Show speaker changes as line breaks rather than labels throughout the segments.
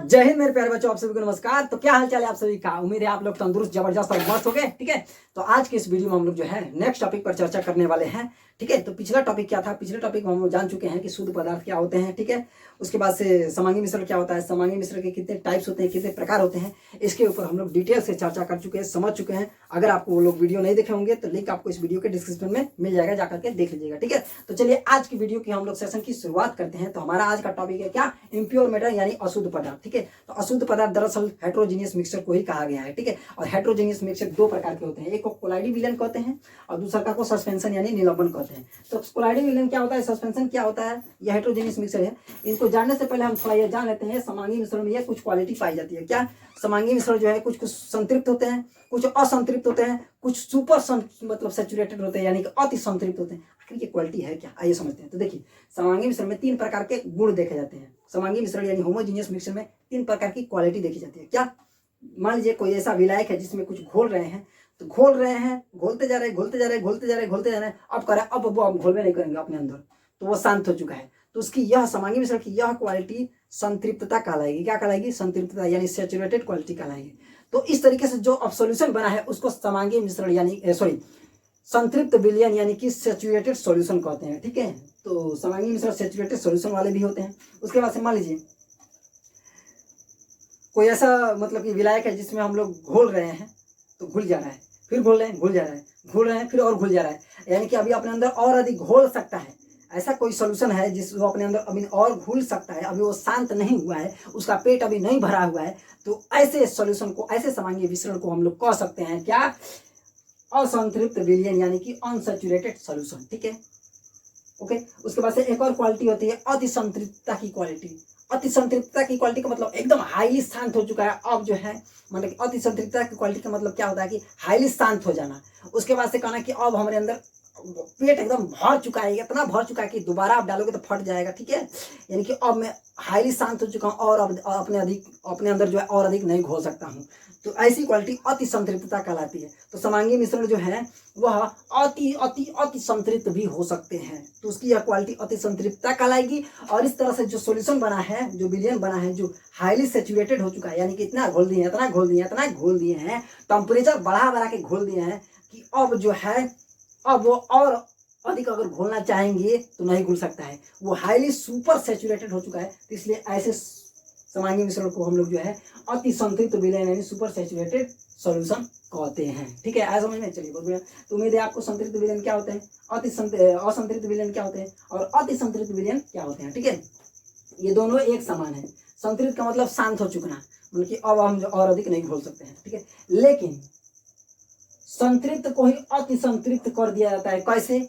जय हिंद मेरे प्यारे बच्चों, आप सभी को नमस्कार। तो क्या हाल चाल है आप सभी का? उम्मीद है आप लोग तंदुरुस्त, जबरदस्त और मस्त हो गए। ठीक है, तो आज के इस वीडियो में हम लोग जो है नेक्स्ट टॉपिक पर चर्चा करने वाले हैं। ठीक है, तो पिछला टॉपिक क्या था? पिछले टॉपिक में हम लोग जान चुके हैं कि शुद्ध पदार्थ क्या होते हैं। ठीक है, उसके बाद से समांगी मिश्रण क्या होता है, समांगी मिश्रण के कितने टाइप्स होते हैं, कितने प्रकार होते हैं, इसके ऊपर हम लोग डिटेल से चर्चा कर चुके हैं, समझ चुके हैं। अगर आपको वो लोग वीडियो नहीं देखे होंगे तो लिंक आपको इस वीडियो के डिस्क्रिप्शन में मिल जाएगा, जाकर के देख लीजिएगा। ठीक है, तो चलिए आज की वीडियो की हम लोग सेशन की शुरुआत करते हैं। तो हमारा आज का टॉपिक है क्या? इम्प्योर मैटर यानी अशुद्ध पदार्थ। ठीक है, तो अशुद्ध पदार्थ दरअसल हेट्रोजीनियस मिक्सचर को ही कहा गया है। ठीक है, और हेट्रोजीनियस मिक्सचर दो प्रकार के होते हैं, एक को कोलाइडी विलयन कहते हैं और दूसरा को सस्पेंशन यानी निलंबन कहते हैं। तो कोलाइडी विलयन क्या होता है, सस्पेंशन क्या होता है, यह हेट्रोजीनियस मिक्सचर है। इनको जानने से पहले हम थोड़ा ये जान लेते हैं समांगी मिश्रण में ये कुछ क्वालिटी पाई जाती है। क्या समांगी मिश्रण जो है कुछ कुछ संतृप्त होते हैं, कुछ असंतृप्त होते हैं, कुछ सुपर मतलब सैचुरेटेड होते हैं यानी कि अति संतृप्त होते हैं। आखिर ये क्वालिटी है क्या, आइए समझते हैं। तो देखिए, समांगी मिश्रण में तीन प्रकार के गुण देखे जाते हैं। समांगी मिश्रण यानी होमोजीनियस मिक्सचर में तीन प्रकार की क्वालिटी देखी जाती है। क्या? मान लीजिए कोई ऐसा विलायक है जिसमें कुछ घोल रहे हैं, तो घोल रहे हैं, घोलते जा रहे हैं, घोलते जा रहे हैं, घोलते जा रहे हैं, घोलते जा रहे हैं, अब कर अब वो हम घोलवे नहीं करेंगे अपने अंदर, तो वो शांत हो चुका है। तो उसकी यह समांगी मिश्रण की यह क्वालिटी संतृप्तता कहलाएगी। क्या कहलाएगी? संतृप्तता यानी सैचुरेटेड क्वालिटी कहलाएगी। तो इस तरीके से जो अब सॉल्यूशन बना है उसको समांगी मिश्रण यानी संतृप्त विलयन यानी कि सैचुरेटेड सॉल्यूशन कहते हैं। ठीक है, तो समांगी मिश्रण सैचुरेटेड सॉल्यूशन वाले भी होते हैं। उसके बाद से मान लीजिए कोई ऐसा मतलब कि विलायक है जिसमें हम लोग घोल रहे हैं तो घुल जा रहा है, फिर घोल रहे हैं, घुल जा रहा है, घोल रहे हैं, फिर और घुल जा रहा है, यानी कि अभी अपने अंदर और अधिक घोल सकता है। ऐसा कोई सोल्यूशन है जिसको अपने अंदर अभी और घुल सकता है, अभी वो शांत नहीं हुआ है, उसका पेट अभी नहीं भरा हुआ है, तो ऐसे सोल्यूशन को, ऐसे समांगी मिश्रण को हम लोग कह सकते हैं क्या? असंतृप्त विलयन यानी कि अनसैचुरेटेड सोल्यूशन। ठीक है, ओके। उसके बाद से एक और क्वालिटी होती है अति संतृप्तता की क्वालिटी। अति संतृप्तता की क्वालिटी का मतलब एकदम हाईली शांत हो चुका है, अब जो है मतलब अति संतृप्तता की क्वालिटी का मतलब क्या होता है कि हाईली शांत हो जाना। उसके बाद से कहना कि अब हमारे अंदर पेट एकदम भर चुका है, इतना भर चुका है कि दोबारा आप डालोगे तो फट जाएगा। ठीक है, यानी कि अब मैं हाईली शांत हो चुका हूँ और अब अपने अंदर जो है और अधिक नहीं घोल सकता हूँ। तो ऐसी क्वालिटी अति संतृप्तता कहलाती है। तो समांगी मिश्रण जो है वह अति अति अति संतृप्त भी हो सकते हैं, तो उसकी यह क्वालिटी अति संतृप्तता कहलाएगी। और इस तरह से जो सॉल्यूशन बना है, जो विलयन बना है, जो हाईली सैचुरेटेड हो चुका है, यानी कि इतना घोल दिए हैं, इतना घोल दिए हैं, इतना घोल दिए हैं, टेम्परेचर बढ़ा के घोल दिए हैं कि अब जो है अब वो और अधिक अगर घोलना चाहेंगे तो नहीं घुल सकता है, वो हाईली सुपर सैचुरेटेड हो चुका है। तो इसलिए ऐसे समांगी मिश्रण को हम लोग जो है अति संतृप्त विलयन यानी सुपर सैचुरेटेड सॉल्यूशन कहते हैं। ठीक है, आज समझ में चलिए बहुत बढ़िया। तो उम्मीद है आपको संतृप्त विलयन क्या होते हैं, असंतृप्त विलयन क्या होते हैं और अति संतृप्त विलयन क्या होते हैं। ठीक है, ये दोनों एक समान है। संतृप्त का मतलब शांत हो चुकना, मतलब कि अब हम और अधिक नहीं घोल सकते हैं। ठीक है, लेकिन संतृप्त को ही अति संतृप्त कर दिया जाता है। कैसे?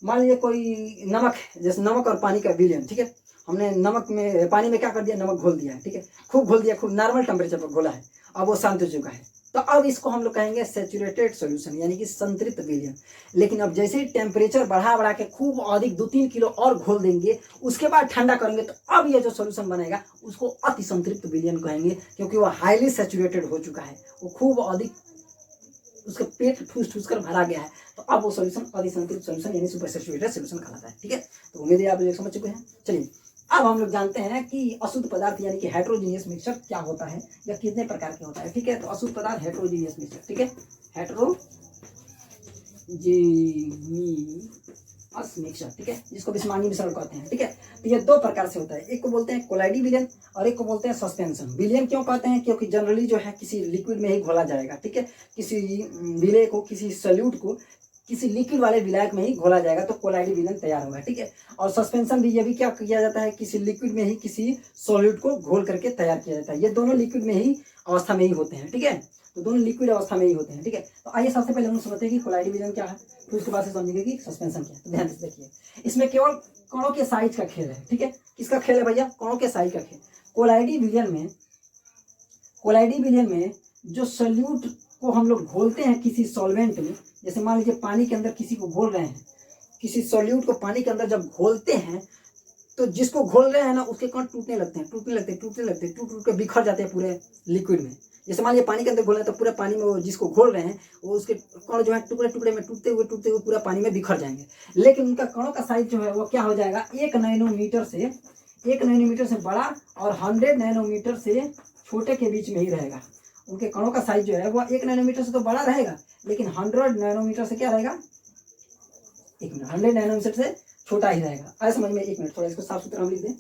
मान लीजिए कोई नमक है, जैसे नमक और पानी का विलयन। ठीक है, हमने नमक में पानी में क्या कर दिया, नमक घोल दिया है। ठीक है, खूब घोल दिया, खूब नॉर्मल टेम्परेचर पर घोला है, अब वो शांत हो चुका है। तो अब इसको हम लोग कहेंगे सैचुरेटेड सॉल्यूशन यानी कि संतृप्त विलयन। लेकिन अब जैसे ही टेम्परेचर बढ़ा के खूब अधिक 2-3 किलो और घोल देंगे, उसके बाद ठंडा करेंगे, तो अब ये जो सॉल्यूशन बनेगा उसको अति संतृप्त विलयन कहेंगे, क्योंकि वो हाईली सैचुरेटेड हो चुका है, वो खूब अधिक उसका पेट ठूस कर भरा गया है। तो अब वो सॉल्यूशन अति संतृप्त सॉल्यूशन यानी सुपर सैचुरेटेड सॉल्यूशन कहलाता है। ठीक है, तो उम्मीद है आप लोग समझ चुके हैं। चलिए अब हम लोग जानते हैं कि अशुद्ध पदार्थ यानी कि हेट्रोजीनियस मिक्सचर क्या होता है या कितने प्रकार के होता है। ठीक है, तो अशुद्ध पदार्थ हेट्रोजीनियस मिक्सचर। ठीक है, हेट्रोजीनियस मिक्सचर। ठीक है, जिसको समांगी मिश्रण कहते हैं। ठीक है, तो ये दो प्रकार से होता है, एक को बोलते हैं कोलाइडी विलयन और एक को बोलते हैं सस्पेंशन विलयन। क्यों कहते हैं? क्योंकि जनरली जो है किसी लिक्विड में ही घोला जाएगा। ठीक है, किसी विलय को, किसी सॉल्यूट को किसी लिक्विड वाले विलायक में ही घोला जाएगा तो कोलाइडी विलयन तैयार होगा। ठीक है, और सस्पेंशन भी ये भी क्या किया जाता है, किसी लिक्विड में ही किसी सॉल्यूट को घोल करके तैयार किया जाता है। ये दोनों लिक्विड में ही अवस्था में ही होते हैं। ठीक है, तो दोनों लिक्विड अवस्था में ही होते हैं। ठीक है, तो आइए सबसे पहले हम समझते हैं कि कोलाइडी विलयन क्या है, फिर उसके बाद से समझेंगे कि सस्पेंशन क्या है। तो ध्यान से देखिए, इसमें केवल कणों के साइज का खेल है। ठीक है, किसका खेल है भैया? कणों के साइज का खेल। कोलाइडी विलयन में जो सॉल्यूट को हम लोग घोलते हैं किसी सॉल्वेंट में, जैसे मान लीजिए पानी के अंदर किसी को घोल रहे हैं, किसी सॉल्यूट को पानी के अंदर जब घोलते हैं तो जिसको घोल रहे हैं ना उसके कण टूटने लगते हैं, टूट के बिखर जाते हैं पूरे लिक्विड में। जैसे मान लीजिए पानी के अंदर घोल रहे हैं तो पूरे पानी में वो जिसको घोल रहे हैं वो उसके कण जो है टुकड़े में टूटते हुए पूरा पानी में बिखर जाएंगे। लेकिन उनका कणों का साइज जो है वो क्या हो जाएगा, 1 नैनोमीटर से 1 नैनोमीटर से बड़ा और 100 नैनोमीटर से छोटे के बीच में ही रहेगा। उनके कणों का साइज जो है वो 1 नैनोमीटर से तो बड़ा रहेगा, लेकिन 100 नैनोमीटर से क्या रहेगा, 100 नैनोमीटर से छोटा ही रहेगा। आया समझ में? 1 मिनट, थोड़ा इसको साफ सुथरा हम लिख दें।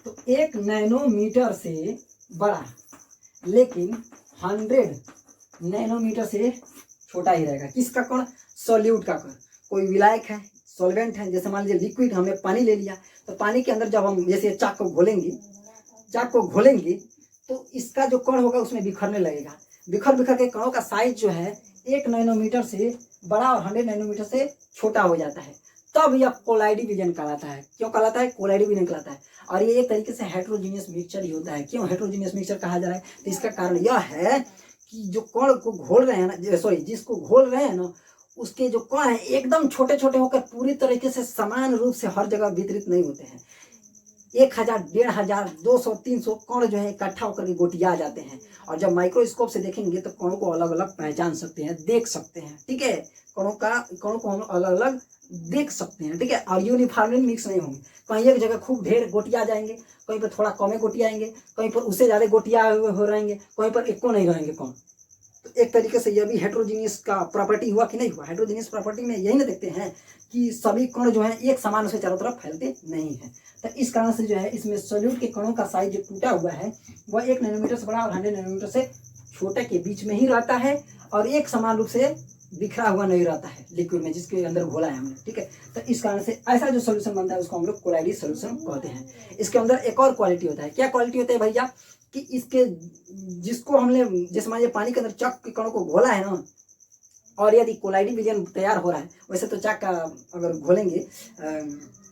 तो 1 नैनोमीटर से बड़ा लेकिन 100 नैनोमीटर से छोटा ही रहेगा। किसका कण? सॉल्यूट का कण। कोई विलायक है, सॉल्वेंट है, जैसे मान लीजिए लिक्विड, हमने पानी ले लिया, तो पानी के अंदर जब हम जैसे चाक को घोलेंगे तो इसका जो कण होगा उसमें बिखरने लगेगा। बिखर के कणों का साइज जो है 1 नैनोमीटर से बड़ा और 100 नैनोमीटर से छोटा हो जाता है। तब यह कोलाइडी विलयन कहलाता है। क्यों कहलाता है? कोलाइडी विलयन कहलाता है। और ये एक तरीके से हेट्रोजीनियस मिक्सचर ही होता है। क्यों हेट्रोजीनियस मिक्सचर कहा जा रहा है? तो इसका कारण यह है कि जो कण को घोल रहे हैं ना, सॉरी, जिसको घोल रहे हैं ना, उसके जो कण है एकदम छोटे छोटे होकर पूरी तरीके से समान रूप से हर जगह वितरित नहीं होते हैं। 1000, 1500, 200, 300 कण जो है इकट्ठा होकर के गोटिया जाते हैं। और जब माइक्रोस्कोप से देखेंगे तो कणों को अलग अलग पहचान सकते हैं, देख सकते हैं। ठीक है, कणों को हम अलग अलग देख सकते हैं। ठीक है, और यूनिफॉर्मली मिक्स नहीं होंगे। कहीं एक जगह खूब ढेर गोटिया जाएंगे, कहीं पर थोड़ा कमे गोटिया आएंगे, कहीं पर उससे ज्यादा गोटिया हो रहेंगे, कहीं पर एको नहीं रहेंगे कण। तो एक तरीके से यह भी हेट्रोजीनियस का प्रॉपर्टी हुआ कि नहीं हुआ? हेट्रोजीनियस प्रॉपर्टी में यही ना देखते हैं कि सभी कण जो है एक समान से चारों तरफ फैलते नहीं है। तो इस कारण से जो है इसमें सॉल्यूट के कणों का साइज जो टूटा हुआ है वह 1 नैनोमीटर से बड़ा और 100 नैनोमीटर से छोटे के बीच में ही रहता है, और एक समान रूप से बिखरा हुआ नहीं रहता है लिक्विड में जिसके अंदर घोला है हमने। ठीक है, तो इस कारण से ऐसा जो सोल्यूशन बनता है उसको हम लोग कोलाइडी सोल्यूशन कहते हैं। इसके अंदर एक और क्वालिटी होता है। क्या क्वालिटी होता है भैया? कि इसके जिसको हमने जैसे मान लीजिए पानी के अंदर चाक के कणों को घोला है ना, और यदि कोलाइडी विलयन तैयार हो रहा है, वैसे तो चाक का अगर घोलेंगे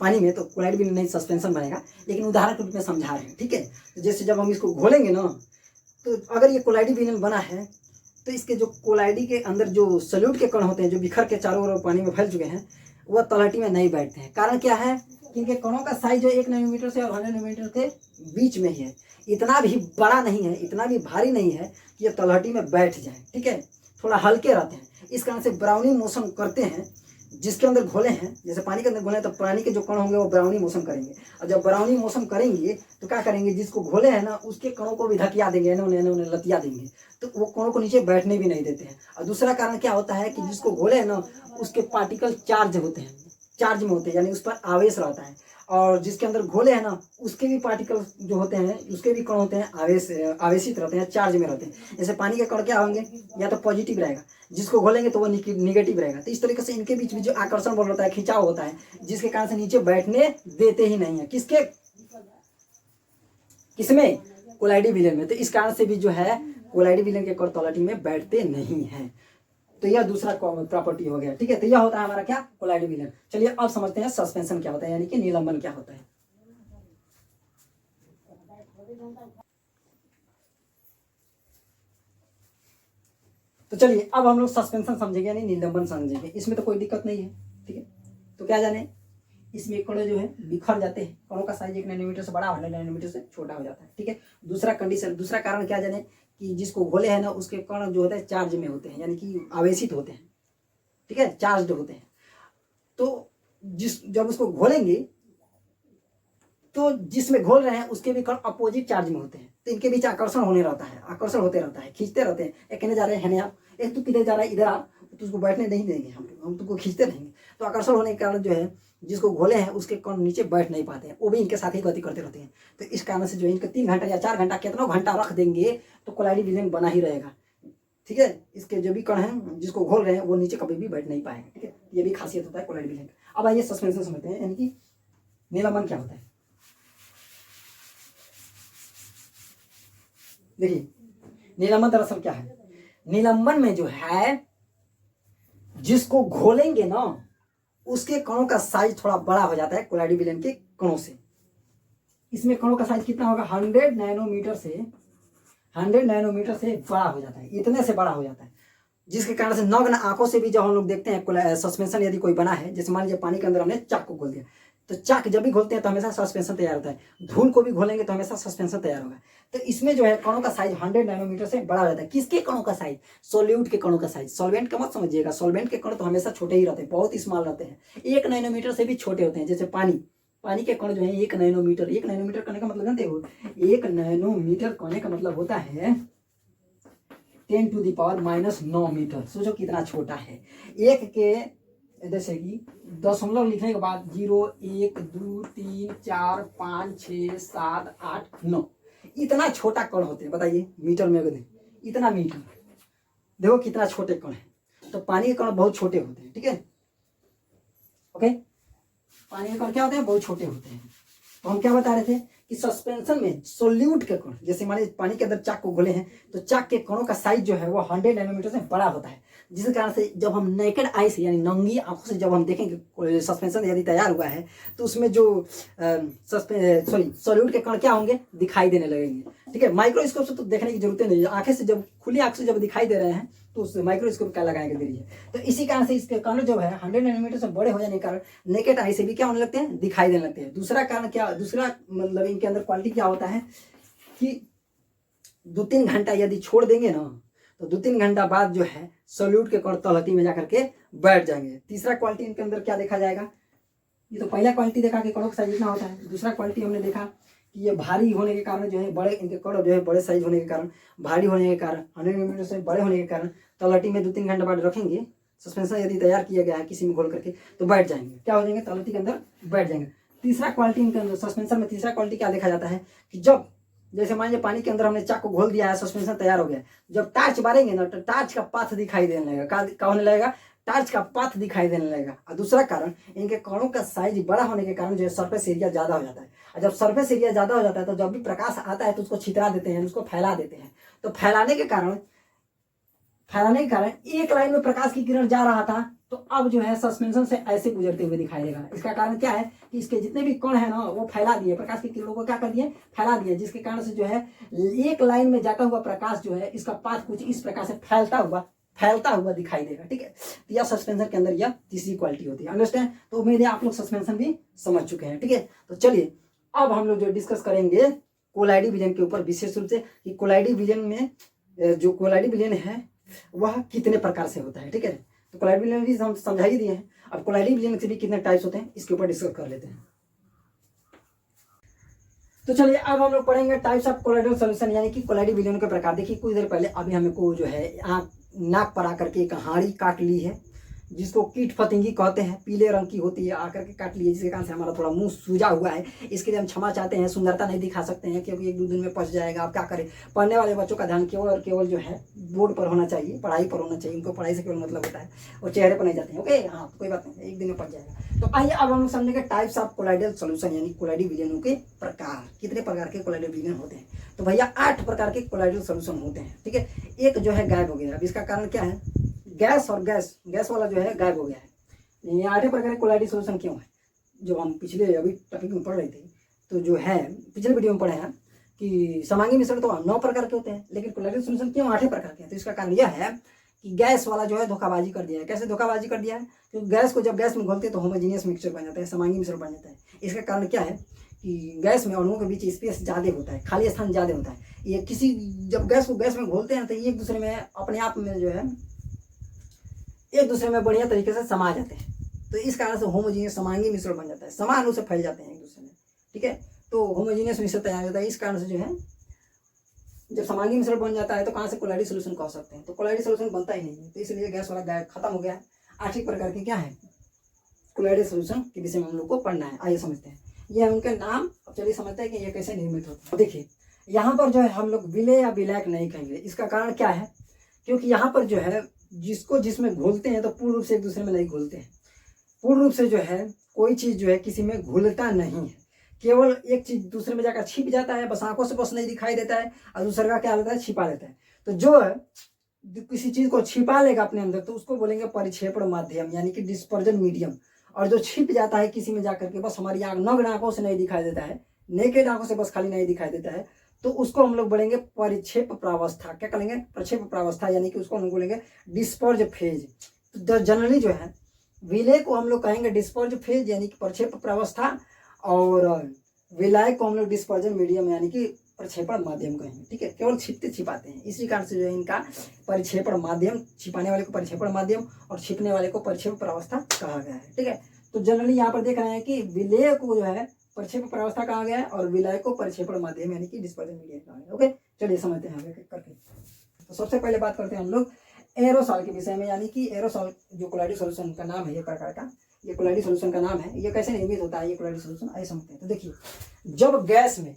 पानी में तो कोलाइडी विलयन नहीं सस्पेंशन बनेगा, लेकिन उदाहरण के रूप में समझा रहे हैं। ठीक है, तो जैसे जब हम इसको घोलेंगे ना, तो अगर ये कोलाइडी विलयन बना है तो इसके जो कोलाइडी के अंदर जो सॉल्यूट के कण होते हैं जो बिखर के चारों ओर पानी में फैल चुके हैं, वह तलहटी में नहीं बैठते हैं। कारण क्या है? कि इनके कणों का साइज जो 1 नैनोमीटर से और 100 नैनोमीटर के बीच में ही है। इतना भी बड़ा नहीं है, इतना भी भारी नहीं है कि ये तलहटी में बैठ जाए। ठीक है, थोड़ा हल्के रहते हैं। इस कारण से ब्राउनी मोशन करते हैं। जिसके अंदर घोले हैं, जैसे पानी के अंदर घोले हैं, तो पानी के जो कण होंगे वो ब्राउनी मोशन करेंगे। और जब ब्राउनी मोशन करेंगे तो क्या करेंगे? जिसको घोले हैं ना उसके कणों को भी धकिया देंगे, उन्हें लतिया देंगे, तो वो कणों को नीचे बैठने भी नहीं देते हैं। और दूसरा कारण क्या होता है कि जिसको घोले हैं ना उसके पार्टिकल चार्ज होते हैं, चार्ज में होते हैं, यानी उस पर आवेश रहता है। और जिसके अंदर घोले हैं ना उसके भी पार्टिकल जो होते हैं, उसके भी कण होते हैं आवेशित रहते हैं, चार्ज में रहते हैं। जैसे पानी के कण क्या होंगे? या तो पॉजिटिव रहेगा, जिसको घोलेंगे तो वो निगेटिव रहेगा। तो इस तरीके से इनके बीच में जो आकर्षण बल होता है, खिंचाव होता है, जिसके कारण से नीचे बैठने देते ही नहीं है। किसमें? कोलाइडी विलयन में। तो इस कारण से भी जो है कोलाइडी विलयन के कण तलहटी में बैठते नहीं हैं। तो यह दूसरा प्रॉपर्टी हो गया। ठीक है, तो यह होता है हमारा क्या? कोलाइडी विलयन। चलिए अब समझते हैं सस्पेंशन क्या होता है, यानी कि निलंबन क्या होता है। तो चलिए अब हम लोग सस्पेंशन समझेंगे यानी निलंबन समझेंगे। इसमें तो कोई दिक्कत नहीं है। ठीक है, तो क्या जाने, इसमें कण जो है बिखर जाते हैं। कणों का साइज 1 नैनोमीटर से बड़ा, 100 नैनोमीटर से छोटा हो जाता है। ठीक है, दूसरा कंडीशन, दूसरा कारण क्या जाने कि जिसको घोले हैं ना उसके कण जो होते हैं चार्ज में होते हैं, यानी कि आवेशित होते हैं। ठीक है, चार्ज होते हैं। तो जब उसको घोलेंगे तो जिसमें घोल रहे हैं उसके भी कण अपोजिट चार्ज में होते हैं, तो इनके बीच आकर्षण होने रहता है, आकर्षण होते रहता है, खींचते रहते हैं। एक कहने जा रहे हैं आप, एक तू किधर जा रहा है, इधर आ, तो उसको बैठने नहीं देंगे, हम तुमको खींचते रहेंगे। तो आकर्षण होने के कारण जो है जिसको घोले हैं उसके कण नीचे बैठ नहीं पाते हैं, वो भी इनके साथ ही गति करते रहते हैं। तो इस कारण से जो है इनके 3 घंटा या 4 घंटा कितना घंटा रख देंगे तो कोलाइडी विलयन बना ही रहेगा। ठीक है, इसके जो भी कण हैं जिसको घोल रहे हैं वो नीचे कभी भी बैठ नहीं पाएंगे। ठीक है, ये भी खासियत होता है कोलाइडी विलयन। अब आइए सस्पेंशन समझते हैं, यानी कि निलंबन क्या होता है। देखिए निलंबन दरअसल क्या है? निलंबन में जो है जिसको घोलेंगे ना उसके कणों का साइज थोड़ा बड़ा हो जाता है कोलाइडी विलयन के कणों से। इसमें कणों का साइज कितना होगा? 100 नैनोमीटर से बड़ा हो जाता है, इतने से बड़ा हो जाता है, जिसके कारण से नग्न आंखों से भी जब हम लोग देखते हैं सस्पेंशन यदि कोई बना है, जैसे मान लीजिए पानी के अंदर हमने चाक को घोल दिया, तो चाक जब भी घोलते हैं तो हमेशा सस्पेंशन तैयार होता है, धूल को भी घोलेंगे तो हमेशा सस्पेंशन तैयार होगा। तो इसमें जो है कणों का साइज 100 नैनोमीटर से बड़ा हो जाता है। किसके कणों का साइज? सोल्यूट के कणों का साइज। सॉल्वेंट का मत समझिएगा, सॉल्वेंट के कण तो हमेशा छोटे ही रहते हैं, बहुत स्मॉल रहते हैं, 1 नैनोमीटर से भी छोटे होते हैं। जैसे पानी के कण जो है 1 नैनोमीटर, 1 नैनोमीटर कहने का मतलब जानते हो? 1 नैनोमीटर कहने का मतलब होता है 10⁻⁹ मीटर। सोचो कितना छोटा है। एक के जैसे कि दशमलव लिखने के बाद 0 1 2 3 4 5 6 7 8 9 इतना छोटा कण होते हैं। बताइए मीटर में अगर इतना मीटर, देखो कितना छोटे कण है। तो पानी के कण बहुत छोटे होते हैं, ठीक है, ओके। पानी के कण क्या होते हैं? बहुत छोटे होते हैं। तो हम क्या बता रहे थे कि सस्पेंशन में सोल्यूट के कण, जैसे मान लीजिए पानी के अंदर चाक को घोले हैं तो चाक के कणों का साइज जो है वो 100 नैनोमीटर से बड़ा होता है, जिस कारण से जब हम नेकेड आई से यानी नंगी आंखों से जब हम देखेंगे सस्पेंशन यदि तैयार हुआ है तो उसमें जो सोल्यूट के कण क्या होंगे? दिखाई देने लगेंगे, ठीक है। माइक्रोस्कोप से तो देखने की जरूरत नहीं है, आंखें से जब खुली आंख से जब दिखाई दे रहे हैं तो उस माइक्रोस्कोप क्या लगाने के जरिए। तो इसी कारण से इसके कण जो है 100 नैनोमीटर से बड़े हो जाने के कारण नेकेड आई से भी क्या होने लगते हैं? दिखाई देने लगते हैं। दूसरा कारण क्या, दूसरा मतलब इनके अंदर क्वालिटी क्या होता है कि 2-3 घंटा यदि छोड़ देंगे ना तो 2-3 घंटा बाद जो है सोल्यूट के कण तलहटी में जाकर के बैठ जाएंगे। तीसरा क्वालिटी इनके अंदर क्या देखा जाएगा? ये तो पहला क्वालिटी देखा कि कणों का साइज इतना होता है। दूसरा क्वालिटी हमने देखा कि ये भारी होने के कारण जो है बड़े, इनके कण जो है बड़े साइज होने के कारण, भारी होने के कारण, 100 मिलीमीटर से बड़े होने के कारण तलहटी में 2-3 घंटे बाद रखेंगे, सस्पेंशन यदि तैयार किया गया है किसी में घोल करके तो बैठ जाएंगे। क्या हो जाएंगे? तलहटी के अंदर बैठ जाएंगे। तीसरा क्वालिटी इनके अंदर सस्पेंशन में, तीसरा क्वालिटी क्या देखा जाता है कि जब जैसे मान लीजिए पानी के अंदर हमने चाक को घोल दिया है, सस्पेंशन तैयार हो गया, जब टार्च मारेंगे ना तो टार्च का पाथ दिखाई देने लगेगा। क्या होने लगेगा? टार्च का पाथ दिखाई देने लगेगा। और दूसरा कारण इनके कणों का साइज बड़ा होने के कारण जो है सरफेस एरिया ज्यादा हो जाता है। और जब सरफेस एरिया ज्यादा हो जाता है तो जब भी प्रकाश आता है तो उसको छितरा देते हैं, उसको फैला देते हैं। तो फैलाने के कारण एक लाइन में प्रकाश की किरण जा रहा था तो अब जो है सस्पेंशन से ऐसे गुजरते हुए दिखाई देगा। इसका कारण क्या है कि इसके जितने भी कण है ना वो फैला दिए, प्रकाश की किरणों को क्या कर दिए? फैला दिए, जिसके कारण से जो है एक लाइन में जाता हुआ प्रकाश जो है इसका पाथ कुछ इस प्रकार से फैलता हुआ दिखाई देगा, ठीक है। तो यह सस्पेंशन के अंदर यह तीसरी क्वालिटी होती है। अंडरस्टैंड? तो उम्मीद है आप लोग सस्पेंशन भी समझ चुके हैं, ठीक है। तो चलिए अब हम लोग जो डिस्कस करेंगे कोलाइडी विजन के ऊपर, विशेष रूप से कि कोलाइडी विजन में जो कोलाइडी विजन है वह कितने प्रकार से होता है, ठीक है। तो कोलाइडी विजन भी हम समझा ही दिए हैं। अब कोलाइडी विजन से भी कितने टाइप्स होते हैं इसके ऊपर डिस्कस कर लेते हैं। तो चलिए अब हम लोग पढ़ेंगे टाइप्स ऑफ कोलाइडल सॉल्यूशन, यानी कि कोलाइडी विजन के प्रकार। देखिए कुछ देर पहले अभी हमें को जो है नाक पर आकर के एक हाड़ी काट ली है, जिसको कीट फतिंगी कहते हैं, पीले रंग की होती है, आकर के काट ली है, जिसके कारण से हमारा थोड़ा मुंह सूजा हुआ है। इसके लिए हम क्षमा चाहते हैं, सुंदरता नहीं दिखा सकते हैं क्योंकि 1-2 दिन में पच जाएगा। आप क्या करें? पढ़ने वाले बच्चों का ध्यान केवल और केवल जो है बोर्ड पर होना चाहिए, पढ़ाई पर होना चाहिए। उनको पढ़ाई से केवल मतलब होता है, वो चेहरे पर नहीं जाते हैं। ओके, हाँ कोई बात नहीं, 1 दिन में पच जाएगा। तो आइए अब हम समझेंगे टाइप्स ऑफ कोलाइडल सॉल्यूशन, यानी कोलाइडी विजनों के प्रकार। कितने प्रकार के कोलाइडल विजन होते हैं? तो भैया 8 प्रकार के कोलाइडल सॉल्यूशन होते हैं, ठीक है। एक जो है गायब हो गया। अब इसका कारण क्या है? गैस वाला जो है गायब हो गया है। ये 8 प्रकार के कोलाइडी सॉल्यूशन क्यों है? जो हम पिछले अभी टॉपिक में पढ़ रहे थे तो जो है पिछले वीडियो में पढ़े हैं कि समांगी मिश्रण तो 9 प्रकार के होते हैं, लेकिन कोलाइडी सॉल्यूशन क्यों 8 प्रकार के हैं? तो इसका कारण यह है कि गैस वाला जो है धोखाबाजी कर दिया है। कैसे धोखाबाजी कर दिया है? क्योंकि गैस को जब गैस में घोलते हैं तो होमोजीनियस मिक्सचर बन जाता है, समांगी मिश्रण बन जाता है। इसका कारण क्या है कि गैस में अणुओं के बीच स्पेस ज़्यादा होता है, खाली स्थान ज़्यादा होता है। ये किसी जब गैस को गैस में घोलते हैं तो एक दूसरे में अपने आप में जो है एक दूसरे में बढ़िया तरीके से समा जाते हैं। तो इस कारण से होमोजीनियस समांगी मिश्रण बन जाता है, समान रूप से फैल जाते हैं एक दूसरे में, ठीक है। तो होमोजीनियस मिश्रण तैयार होता है। इस कारण से जो है जब समांगी मिश्रण बन जाता है तो कहाँ से कोलाइडी सॉल्यूशन कह सकते हैं? तो कोलाइडी सॉल्यूशन बनता ही नहीं है। तो इसलिए गैस वाला गायब खत्म हो गया है। 8 प्रकार के क्या है कोलाइडी सॉल्यूशन के विषय में हम लोग को पढ़ना है। आइए समझते हैं ये उनके नाम। अब चलिए समझते हैं कि ये कैसे निर्मित होते हैं। देखिए यहाँ पर जो है हम लोग विले या विलायक नहीं कहेंगे। इसका कारण क्या है? क्योंकि यहाँ पर जो है जिसको जिसमें घोलते हैं तो पूर्ण रूप से एक दूसरे में नहीं घोलते हैं। पूर्ण रूप से जो है कोई चीज़ जो है किसी में घुलता नहीं है, केवल एक चीज़ दूसरे में जाकर छिप जाता है, बस आंखों से बस नहीं दिखाई देता है, और दूसरे का क्या लेता है? छिपा लेता है। तो जो है किसी चीज़ को छिपा लेगा अपने अंदर तो उसको बोलेंगे परिक्षेपण माध्यम, यानी कि डिस्पर्जन मीडियम। और जो छिप जाता है किसी में जाकर के, बस हमारी नग्न आंखों से नहीं दिखाई देता है, नेकेड आंखों से बस खाली नहीं दिखाई देता है, तो उसको हम लोग बोलेंगे परिक्षेप प्रावस्था। क्या कहेंगे? परिक्षेप प्रावस्था, यानी कि उसको हम लोग बोलेंगे डिस्पर्ज फेज। तो जनरली जो है विलय को हम लोग कहेंगे डिस्पर्ज फेज यानी कि प्रक्षेप प्रावस्था, और विलायक को हम लोग डिस्पर्जन मीडियम यानी कि प्रक्षेपण माध्यम कहेंगे। ठीक है, केवल छिपते छिपाते हैं, इसी कारण से जो है इनका परिक्षेपण माध्यम, छिपाने वाले को परिक्षेपण माध्यम और छिपने वाले को परिक्षेप प्रावस्था कहा गया है। ठीक है, तो जनरली यहाँ पर देख रहे हैं कि विलय को जो है परिक्षेप प्रावस्था कहा गया है और विलय को परिक्षेपण माध्यम यानी कि डिस्पर्जन मीडियम कहा गया है। ओके, चलिए समझते हैं आगे करके। तो सबसे पहले बात करते हैं हम लोग एरोसॉल के विषय में, यानी कि एरोसॉल जो कोलाइडी सॉल्यूशन का नाम है, ये प्रकार का ये कोलाइडी सॉल्यूशन का नाम है, ये कैसे निर्मित होता है ये कोलाइडी सॉल्यूशन, आइए समझते हैं। तो देखिए, जब गैस में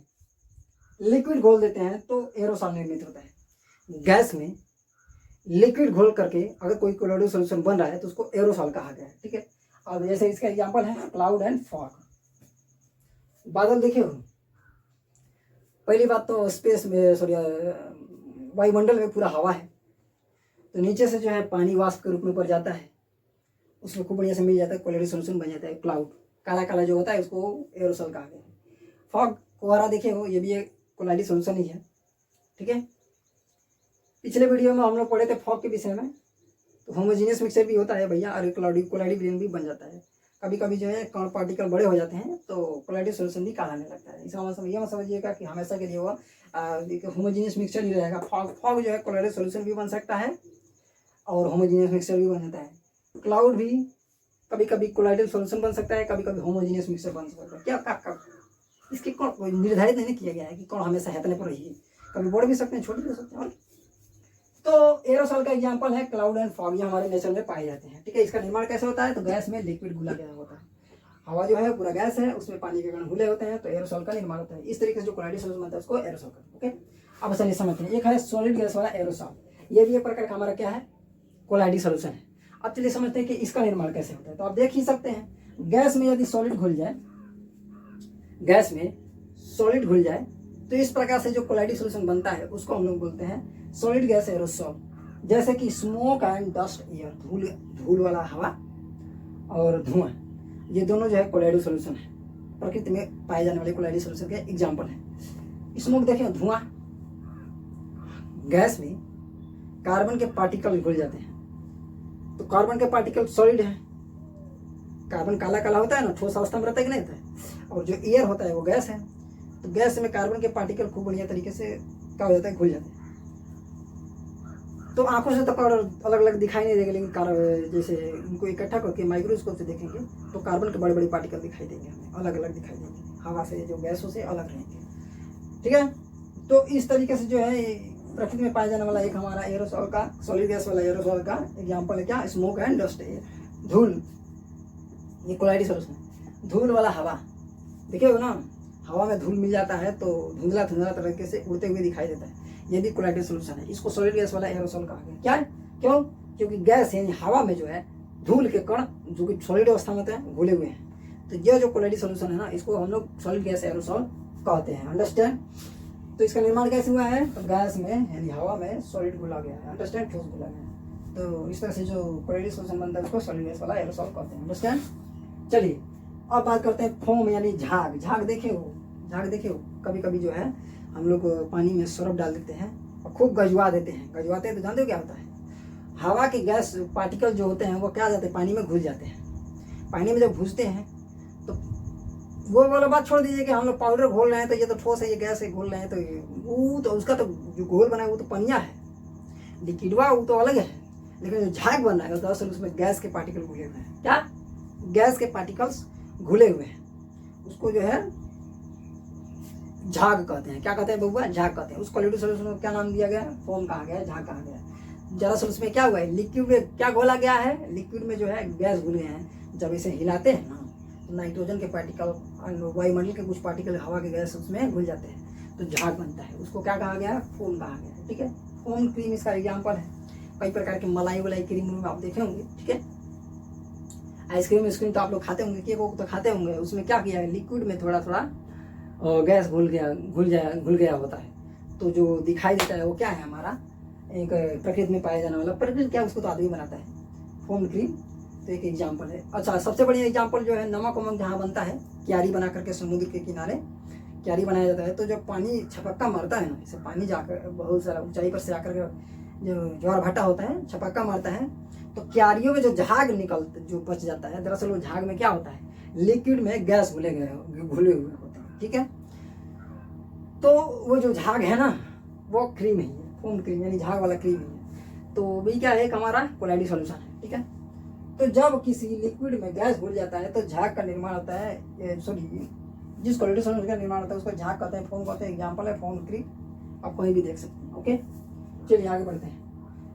लिक्विड घोल देते हैं तो एरोसॉल निर्मित होता है। गैस में लिक्विड घोल करके अगर कोई कोलाइडी सॉल्यूशन बन रहा है तो उसको एरोसॉल कहा गया है। ठीक है, अब जैसे इसका एग्जांपल है क्लाउड एंड फॉग। बादल देखे हो, पहली बात तो स्पेस में सॉरी वायुमंडल में पूरा हवा है, तो नीचे से जो है पानी वाष्प के रूप में ऊपर जाता है, उसमें खूब बढ़िया से मिल जाता है, कोलाइडी सॉल्यूशन बन जाता है। क्लाउड काला काला जो होता है उसको एरोसॉल कहा गया है। फॉग कोहरा देखे हो, ये भी एक कोलाइडी सॉल्यूशन ही है। ठीक है, पिछले वीडियो में हम लोग पढ़े थे फॉग के विषय में, तो होमोजीनियस मिक्सचर भी होता है भैया, और कोलाइडी ब्लेंड भी बन जाता है। कभी कभी जो है कण पार्टिकल बड़े हो जाते हैं तो कोलाइडी सॉल्यूशन भी कहलाने लगता है। इसका मतलब ये मत समझिएगा कि हमेशा के लिए वो होमोजीनियस मिक्सचर ही रहेगा। फॉग जो है कोलाइडी सॉल्यूशन भी बन सकता है और होमोजीनियस मिक्सचर भी बन जाता है। क्लाउड भी कभी कभी कोलाइडल सॉल्यूशन बन सकता है, कभी कभी होमोजीनियस मिक्सचर बन सकता है। क्या कब इसके कौन निर्धारित नहीं किया गया है कि कौन हमेशा हेतने पर रही है, कभी बढ़ भी सकते हैं, छोटे भी हो सकते हैं। तो एरोसॉल का एग्जांपल है क्लाउड एंड फॉग, ये हमारे नेचर में पाए जाते हैं। ठीक है, इसका निर्माण कैसे होता है, तो गैस में लिक्विड घुला गया होता है, हवा जो है पूरा गैस है, उसमें पानी के कण घुले होते हैं, तो एरोसॉल का निर्माण होता है। इस तरीके से जो कोलाइडी सॉल्यूशन बनता है उसको एरोसॉल कहते हैं। ओके, अब चलिए समझते हैं। एक है सॉलिड गैस वाला एरोसॉल, ये भी एक प्रकार का हमारा क्या है, कोलाइडी सॉल्यूशन है। अब चलिए समझते हैं कि इसका निर्माण कैसे होता है। तो आप देख ही सकते हैं, गैस में यदि सॉलिड घुल जाए, गैस में सॉलिड घुल जाए तो इस प्रकार से जो कोलाइडी सॉल्यूशन बनता है उसको हम लोग बोलते हैं सॉलिड गैस एरोसॉल। जैसे कि स्मोक एंड डस्ट एयर, धूल वाला हवा और धुआं, ये दोनों जो है कोलाइडी सॉल्यूशन है, प्रकृति में पाए जाने वाले कोलाइडी सॉल्यूशन के एग्जाम्पल है। स्मोक देखें, धुआं, गैस में कार्बन के पार्टिकल घुल जाते हैं, तो कार्बन के पार्टिकल सॉलिड है, कार्बन काला काला होता है ना, ठोस अवस्था में रहता है कि नहीं रहता है, और जो एयर होता है वो गैस है, तो गैस में कार्बन के पार्टिकल खूब बढ़िया तरीके से क्या हो जाता है, घुल जाते हैं। तो आंखों से तो अलग अलग दिखाई नहीं देगा, लेकिन जैसे इनको इकट्ठा करके माइक्रोस्कोप से देखेंगे तो कार्बन के बड़े बड़े पार्टिकल दिखाई देंगे, हमें अलग अलग दिखाई देंगे, हवा से जो गैसों से अलग रहेंगे। ठीक है, तो इस तरीके से जो है प्रकृति में पाया जाने वाला एक हमारा एरोसॉल का, सॉलिड गैस वाला एरोसॉल का एग्जाम्पल है क्या, स्मोक एंड डस्ट एयर, धूल, ये कोलाइडी सॉल्यूशन। धूल वाला हवा देखिए हो ना, हवा में धूल मिल जाता है तो धुंधला धुंधला तरीके से उड़ते हुए दिखाई देता है, ये भी कोलाइडी सॉल्यूशन है। इसको सॉलिड गैस वाला एरोसॉल कहा गया। क्या है, क्यों, क्योंकि गैस यानी हवा में जो है धूल के कण जो कि सॉलिड अवस्था में होते हैं घुले हुए हैं, तो ये जो कोलाइडी सॉल्यूशन है ना, इसको हम लोग सॉलिड गैस एरोसॉल कहते हैं। अंडरस्टैंड। तो इसका निर्माण कैसे हुआ है, तो गैस में यानी हवा में सॉलिड घुला गया है, अंडरस्टैंड, ठोस घुला गया है, तो इस तरह से जो कोलाइडी सॉल्यूशन बनता है उसको सॉलिड गैस वाला एरोसॉल कहते हैं। अंडरस्टैंड। चलिए अब बात करते हैं फोम यानी झाग। झाग देखे हो, झाग देखे हो, कभी कभी जो है हम लोग पानी में सरफ डाल देते हैं और खूब गजवा देते हैं, गजवाते हैं तो जानते हो क्या होता है, हवा के गैस पार्टिकल जो होते हैं वो क्या जाते हैं, पानी में घुस जाते हैं। पानी में जब घुसते हैं तो वो वाला बात छोड़ दीजिए कि हम लोग पाउडर घोल रहे हैं तो ये तो ठोस है, ये गैस है, घोल रहे हैं तो वो तो उसका तो जो घोल बना है वो तो पनिया है, लिक्विडवा वो तो अलग है, लेकिन जो झाग बन रहा है दरअसल उसमें गैस के पार्टिकल घुले हुए हैं। क्या, गैस के पार्टिकल्स घुले हुए हैं, उसको जो है झाग कहते हैं। क्या कहते हैं बबुआ, झाग कहते हैं। उस कोलाइडी सॉल्यूशन को क्या नाम दिया गया, फोम कहा गया, झाग कहा गया। दरअसल उसमें क्या हुआ है, लिक्विड में क्या घोला गया है, लिक्विड में जो है गैस घुल गए हैं। जब इसे हिलाते हैं ना तो नाइट्रोजन के पार्टिकल, वायुमंडल के कुछ पार्टिकल, हवा के गैस उसमें घुल जाते हैं, तो झाग बनता है। उसको क्या कहा गया, फोम कहा गया। ठीक है, फोम क्रीम इसका एग्जाम्पल है। कई प्रकार की मलाई वलाई क्रीम आप देखे होंगे। ठीक है, आइसक्रीम तो आप लोग खाते होंगे, केक तो खाते होंगे, उसमें क्या किया है, लिक्विड में थोड़ा थोड़ा गैस घुल गया होता है, तो जो दिखाई देता है वो क्या है, हमारा एक प्रकृति में पाया जाने वाला, प्रकृति क्या उसको तो आदमी बनाता है, फोम क्रीम, तो एक एग्जाम्पल है। अच्छा, सबसे बढ़िया एग्जाम्पल जो है नमक वमक जहाँ बनता है, क्यारी बना करके समुद्र के किनारे क्यारी बनाया जाता है, तो जब पानी छपक्का मारता है ना, जैसे पानी जाकर बहुत सारा ऊंचाई पर से आकर के जो ज्वार भाटा होता है छपाका मारता है तो क्यारियों में जो झाग जो बच जाता है, दरअसल वो झाग में क्या होता है, लिक्विड में गैस घुले हुए होते हैं, ठीक है। तो वो जो झाग है ना वो क्रीम ही है, फोम क्रीम यानी झाग वाला क्रीम ही है। तो वही क्या है, एक हमारा कोलाइडी सॉल्यूशन है, ठीक है। तो जब किसी लिक्विड में गैस घुल जाता है तो झाग का निर्माण होता है, सॉरी जिस कोलाइडी सॉल्यूशन का निर्माण होता है उसको झाग कहते हैं, फोम कहते हैं। एग्जाम्पल है फोम क्रीम, आप कहीं भी देख सकते हैं। ओके, चलिए आगे बढ़ते हैं।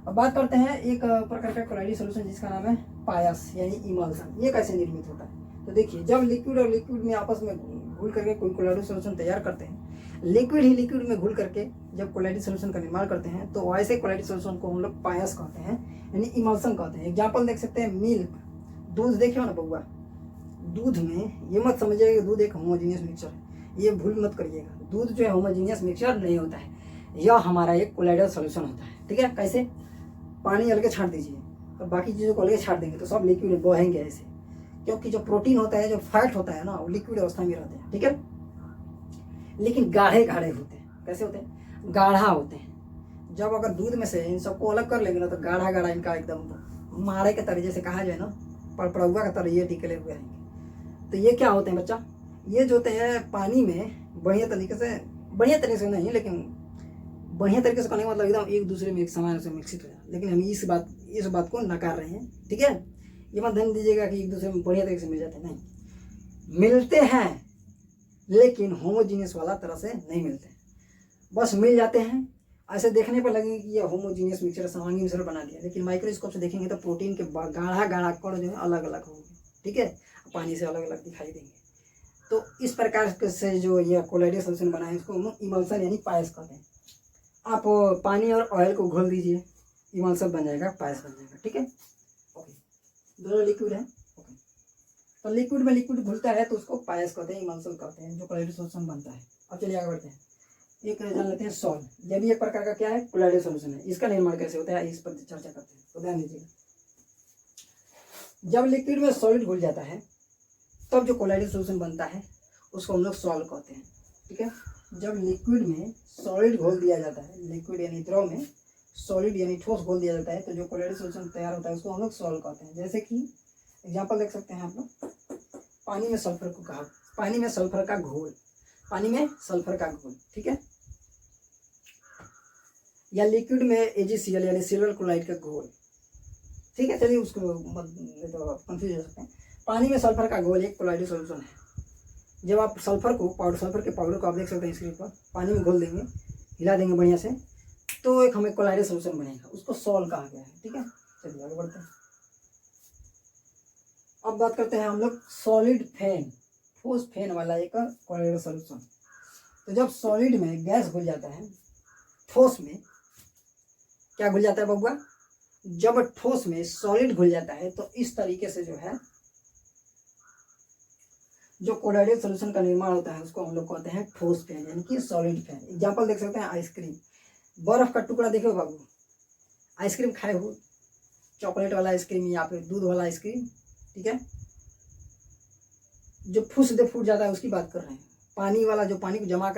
अब बात करते हैं एक प्रकार का कोलाइडी सॉल्यूशन जिसका नाम है पायस यानी इमल्सन। ये कैसे निर्मित होता है, तो देखिए जब लिक्विड और लिक्विड में आपस में घुल करके कोई कोलाइडी सॉल्यूशन तैयार करते हैं, लिक्विड ही लिक्विड में घुल करके जब कोलाइडी सॉल्यूशन का निर्माण करते हैं तो वैसे कोलाइडी सॉल्यूशन को हम लोग पायस कहते हैं यानी इमल्सन कहते हैं। एग्जाम्पल देख सकते हैं, मिल्क, दूध देखिए ना बउआ, दूध में ये मत समझिएगा कि दूध एक होमोजीनियस मिक्सचर है, ये भूल मत करिएगा। दूध जो है होमोजीनियस मिक्सचर नहीं होता है, यह हमारा एक कोलाइडल सॉल्यूशन होता है, ठीक है। कैसे, पानी अलग छाट दीजिए तो बाकी चीज़ों को अलग छाट देंगे तो सब लिक्विड बहेंगे ऐसे, क्योंकि जो प्रोटीन होता है, जो फैट होता है ना, वो लिक्विड अवस्था में रहते हैं, ठीक है। लेकिन गाढ़े गाढ़े होते हैं, कैसे होते हैं, गाढ़ा होते हैं। जब अगर दूध में से इन सबको अलग कर लेंगे ना तो गाढ़ा गाढ़ा इनका एकदम मारे के तरह जैसे कहा जाए ना, पड़पड़ुआ का तरह ये टिकले हुए रहेंगे। तो ये क्या होते हैं बच्चा, ये जो होते हैं पानी में बढ़िया तरीके से नहीं, लेकिन बढ़िया तरीके से करने का मतलब एकदम एक दूसरे में एक समान से मिक्सित हो जाए। लेकिन हम इस बात को नकार रहे हैं, ठीक है। ये मत ध्यान दीजिएगा कि एक दूसरे में बढ़िया तरीके से मिल जाते हैं, नहीं, मिलते हैं लेकिन होमोजीनियस वाला तरह से नहीं मिलते, बस मिल जाते हैं। ऐसे देखने पर लगेगा कि ये होमोजीनियस मिक्सचर समांगी मिश्रण बना दिया, लेकिन माइक्रोस्कोप से देखेंगे तो प्रोटीन के गाढ़ा गाढ़ा कण जो है अलग अलग होंगे, ठीक है, पानी से अलग अलग दिखाई देंगे। तो इस प्रकार से जो ये कोलाइडल सॉल्यूशन बना है इसको हम इमल्सन यानी पायस कहते हैं। आप पानी और ऑयल को घोल दीजिए, इमल्सन बन जाएगा, पायस बन जाएगा, ठीक है। ओके, दोनों लिक्विड है। ओके, तो लिक्विड में लिक्विड घुलता है तो उसको पायस कहते हैं, इमल्सन कहते हैं, जो कोलाइडल सॉल्यूशन बनता है। अब चलिए आगे बढ़ते हैं। एक जान लेते हैं सॉल्ट, यह भी एक प्रकार का क्या है, कोलाइडल सॉल्यूशन है। इसका निर्माण कैसे होता है इस पर चर्चा करते हैं, तो ध्यान दीजिए। जब लिक्विड में सॉलिड घुल जाता है तब जो कोलाइडल सॉल्यूशन बनता है उसको हम लोग सॉल्ट कहते हैं, ठीक है। जब लिक्विड में सॉलिड घोल दिया जाता है, लिक्विड यानी द्रव में सॉलिड यानी ठोस घोल दिया जाता है तो जो कोलाइडल सॉल्यूशन तैयार होता है उसको हम लोग सॉल्ट कहते हैं। जैसे कि एग्जांपल देख सकते हैं आप लोग, पानी में सल्फर को कहा, पानी में सल्फर का घोल, पानी में सल्फर का घोल, ठीक है, या लिक्विड में AgCl यानी सिल्वर क्लोराइड का घोल, ठीक है। चलिए उसको तो कंफ्यूज हो सकते हैं। पानी में सल्फर का घोल एक कोलाइडल सॉल्यूशन है। जब आप सल्फर के पाउडर को आप देख सकते हैं स्क्रीन पर, पानी में घोल देंगे, हिला देंगे बढ़िया से, तो एक हमें कोलाइडल सॉल्यूशन बनेगा, उसको सॉल्ट कहा गया है, ठीक है। चलिए आगे बढ़ते हैं। अब बात करते हैं हम लोग सॉलिड फेन, ठोस फेन वाला एक कोलाइडल सॉल्यूशन। तो जब सॉलिड में गैस घुल जाता है, ठोस में क्या घुल जाता है बबुआ, जब ठोस में सॉलिड घुल जाता है तो इस तरीके से जो है जो कोलाइडल सॉल्यूशन का निर्माण होता है उसको हम लोग कहते हैं ठोस फेन यानी कि सॉलिड फेन। एग्जांपल देख सकते हैं, आइसक्रीम, बर्फ का टुकड़ा देखो बाबू, आइसक्रीम खाए हो, चॉकलेट वाला आइसक्रीम या फिर दूध वाला आइसक्रीम, ठीक है, जो फूस दे फूट जाता है उसकी बात कर रहे हैं। पानी वाला जो पानी को जमा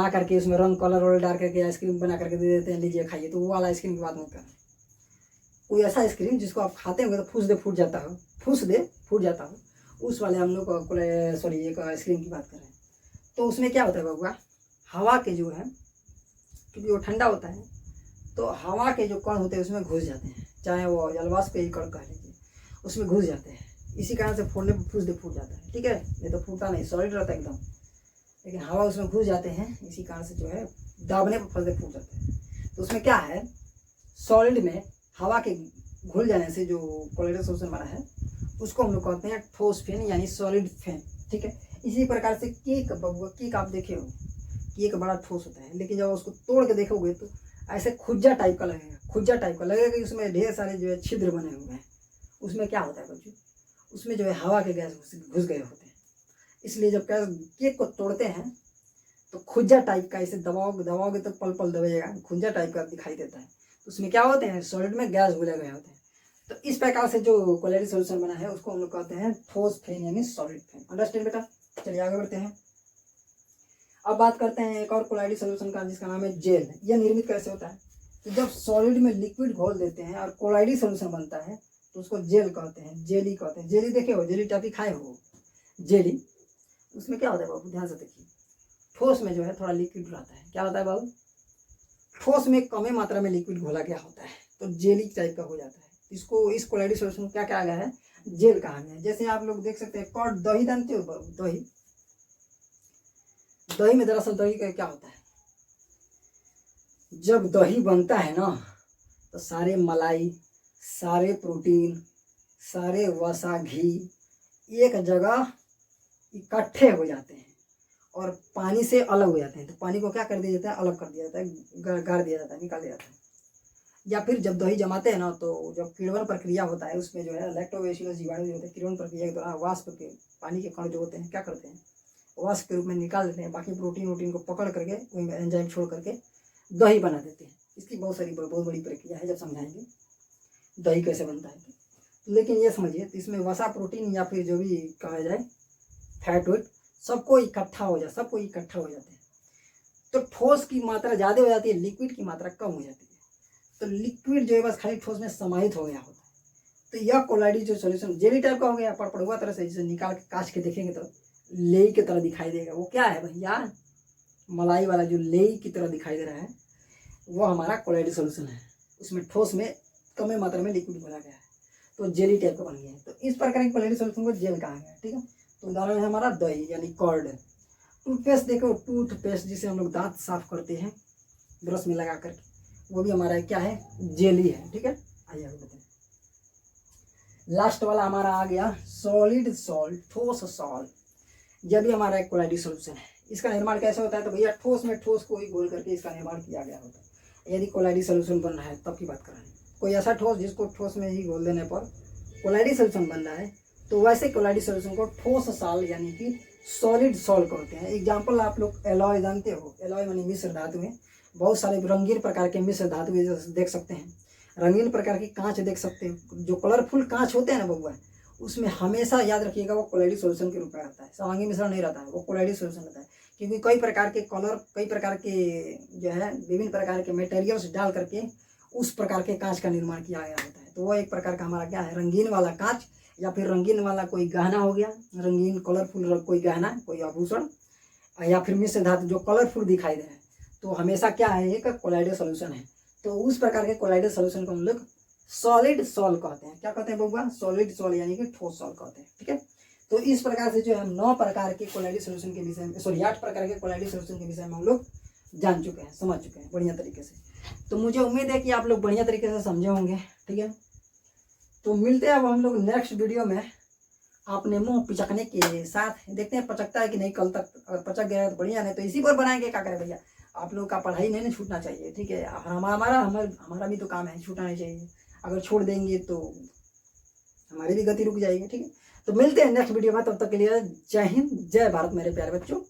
करके उसमें रंग कलर वलर डाल करके आइसक्रीम बना करके दे देते हैं, लीजिए खाइए, तो वो वाला आइसक्रीम की बात नहीं कर रहे। कोई ऐसा आइसक्रीम जिसको आप खाते होंगे तो फूस दे फूट जाता हो, उस वाले हम लोग एक आइसक्रीम की बात कर रहे हैं। तो उसमें क्या होता है बबुआ, हवा के जो है, क्योंकि वो ठंडा होता है तो हवा के जो कण होते हैं उसमें घुस जाते हैं, चाहे वो जलवाष्प के ही कण कह लीजिए, उसमें घुस जाते हैं। इसी कारण से फोड़ने पर फूस दे फूट जाता है, ठीक है, नहीं तो फूटता नहीं, सॉलिड रहता है एकदम, लेकिन हवा उसमें घुस जाते हैं, इसी कारण से जो है दाबने पर फूस दे फूट जाता है। तो उसमें क्या है, सॉलिड में हवा के घुल जाने से जो कोलाइडल सॉल्यूशन बना है उसको हम लोग कहते हैं ठोस फेन यानी सॉलिड फेन, ठीक है। इसी प्रकार से केक आप देखे हो, केक बड़ा ठोस होता है, लेकिन जब उसको तोड़ के देखोगे तो ऐसे खुज्जा टाइप का लगेगा कि उसमें ढेर सारे जो है छिद्र बने हुए हैं। उसमें क्या होता है बच्चों, उसमें जो है हवा के गैस घुस गए होते हैं, इसलिए जब केक को तोड़ते हैं तो खुज्जा टाइप का, इसे दबाओगे तो पल पल दबेगा, खुज्जा टाइप का दिखाई देता है। तो उसमें क्या होते हैं, सॉलिड में गैस घुले गए होते हैं। तो इस प्रकार से जो कोलाइडल सॉल्यूशन बना है उसको हम लोग कहते हैं ठोस फेन यानी सॉलिड फेन। अंडरस्टैंड बेटा। चलिए आगे बढ़ते हैं। अब बात करते हैं एक और कोलाइडल सॉल्यूशन का जिसका नाम है जेल। यह निर्मित कैसे होता है, तो जब सॉलिड में लिक्विड घोल देते हैं और कोलाइडी सोल्यूशन बनता है तो उसको जेल कहते हैं, जेली कहते हैं। जेली देखे हो, जेली टॉफी खाए हो, जेली, उसमें क्या होता है बाबू, ध्यान से देखिए, ठोस में जो है थोड़ा लिक्विड रहता है। क्या होता है बाबू, ठोस में कम मात्रा में लिक्विड घोला गया होता है तो जेली टाइप का हो जाता है। इसको, इस कोलाइडी सोल्यूशन को क्या कहा गया है, जेल कहा गया है। जैसे आप लोग देख सकते हैं कर्ड, दही जानते हो बाबू, दही, दही में दरअसल दही का क्या होता है, जब दही बनता है ना तो सारे मलाई, सारे प्रोटीन, सारे वसा, घी एक जगह इकट्ठे हो जाते हैं और पानी से अलग हो जाते हैं। तो पानी को क्या कर दिया जाता है, अलग कर दिया जाता है, गाड़ दिया जाता है, निकाल दिया जाता है। या फिर जब दही जमाते हैं ना तो जब किण्वन प्रक्रिया होता है उसमें जो है लैक्टोबैसिलस जीवाणु जो होते हैं किण्वन प्रक्रिया के दौरान वाष्प के पानी के कण जो होते हैं क्या करते हैं, वाष्प के रूप में निकाल देते हैं, बाकी प्रोटीन वोटीन को पकड़ करके वही एंजाइम छोड़ करके दही बना देते हैं। इसकी बहुत बड़ी प्रक्रिया है, जब समझाएंगे दही कैसे बनता है। लेकिन ये समझिए तो इसमें वसा, प्रोटीन या फिर जो भी कहा जाए फैट वेट सबको इकट्ठा हो जाते हैं। तो ठोस की मात्रा ज़्यादा हो जाती है, लिक्विड की मात्रा कम हो जाती है। तो लिक्विड जो है बस खाली ठोस में समाहित हो गया होता है। तो यह कोलाइडी जो सोल्यूशन जेली टाइप का हो गया, पड़पड़ुआ तरह से, जिसे निकाल के काच के देखेंगे तो लेई की तरह दिखाई देगा। वो क्या है भैया, मलाई वाला जो लेई की तरह दिखाई दे रहा है वो हमारा कोलाइडी सोल्यूशन है। उसमें ठोस में कम मात्रा में लिक्विड भरा गया है तो जेली टाइप का बन गया है। तो इस प्रकार की कोलाइडी सोल्यूशन को जेल कहा गया है। ठीक है, तो उदाहरण है हमारा दही यानी कर्ड। टूथपेस्ट देखो, टूथपेस्ट जिसे हम लोग दांत साफ करते हैं ब्रश में लगा करके, वो भी हमारा क्या है, जेली है। ठीक है, आइए आगे बताएं। लास्ट वाला हमारा आ गया सॉलिड सॉल्ट, ठोस सॉल्ट। यह भी हमारा एक कोलाइडी सोल्यूशन है। इसका निर्माण कैसे होता है, तो भैया ठोस में ठोस को ही घोल करके इसका निर्माण किया गया होता है। यदि कोलाइडी सोल्यूशन बन रहा है तब की बात कर रहे हैं, कोई ऐसा ठोस जिसको ठोस में ही घोल देने पर कोलाइडी सोल्यूशन बन रहा है तो वैसे कोलाइडी सोल्यूशन को ठोस सॉल्ट यानी कि सॉलिड सॉल्ट कहते हैं। एग्जाम्पल आप लोग एलॉय जानते हो, एलॉय मानी मिश्र धातु में बहुत सारे रंगीन प्रकार के मिश्र धातु देख सकते हैं, रंगीन प्रकार की कांच देख सकते हैं। जो कलरफुल कांच होते हैं ना बबुआ, उसमें हमेशा याद रखिएगा वो कोलाइडी सोल्यूशन के रूप में रहता है, समांगी मिश्रण नहीं रहता है, वो कोलाइडी सोल्यूशन रहता है। क्योंकि कई प्रकार के कलर, कई प्रकार के जो है विभिन्न प्रकार के मटेरियल्स डाल करके उस प्रकार के कांच का निर्माण किया गया होता है। तो वो एक प्रकार का हमारा क्या है, रंगीन वाला कांच, या फिर रंगीन वाला कोई गहना हो गया, रंगीन कलरफुल कोई गहना, कोई आभूषण, या फिर मिश्र धातु जो कलरफुल दिखाई दे रहा है, तो हमेशा क्या है, एक कोलाइडी सोल्यूशन है। तो उस प्रकार के कोलाइडी सोल्यूशन को हम लोग सॉलिड सॉल्ट कहते हैं। क्या कहते हैं बबुआ, सॉलिड सॉल्ट यानी कि ठोस सॉल्ट कहते हैं। ठीक है, तो इस प्रकार से जो है 9 प्रकार के कोलाइडी सोल्यूशन के विषय में, सॉरी 8 प्रकार के कोलाइडी सोल्यूशन के विषय में हम लोग जान चुके हैं, समझ चुके हैं बढ़िया तरीके से। तो मुझे उम्मीद है कि आप लोग बढ़िया तरीके से समझे होंगे। ठीक है, तो मिलते हैं अब हम लोग नेक्स्ट वीडियो में आपने मुंह पिचकने के साथ। देखते हैं पचकता है कि नहीं कल तक, अगर पचक गया तो बढ़िया, नहीं तो इसी पर बनाएंगे। क्या करें भैया, आप लोग का पढ़ाई नहीं छूटना चाहिए। ठीक है, हमारा भी तो काम है, छूटना नहीं चाहिए। अगर छोड़ देंगे तो हमारी भी गति रुक जाएगी। ठीक है, तो मिलते हैं नेक्स्ट वीडियो में, तब तक के लिए जय हिंद, जय भारत मेरे प्यारे बच्चों।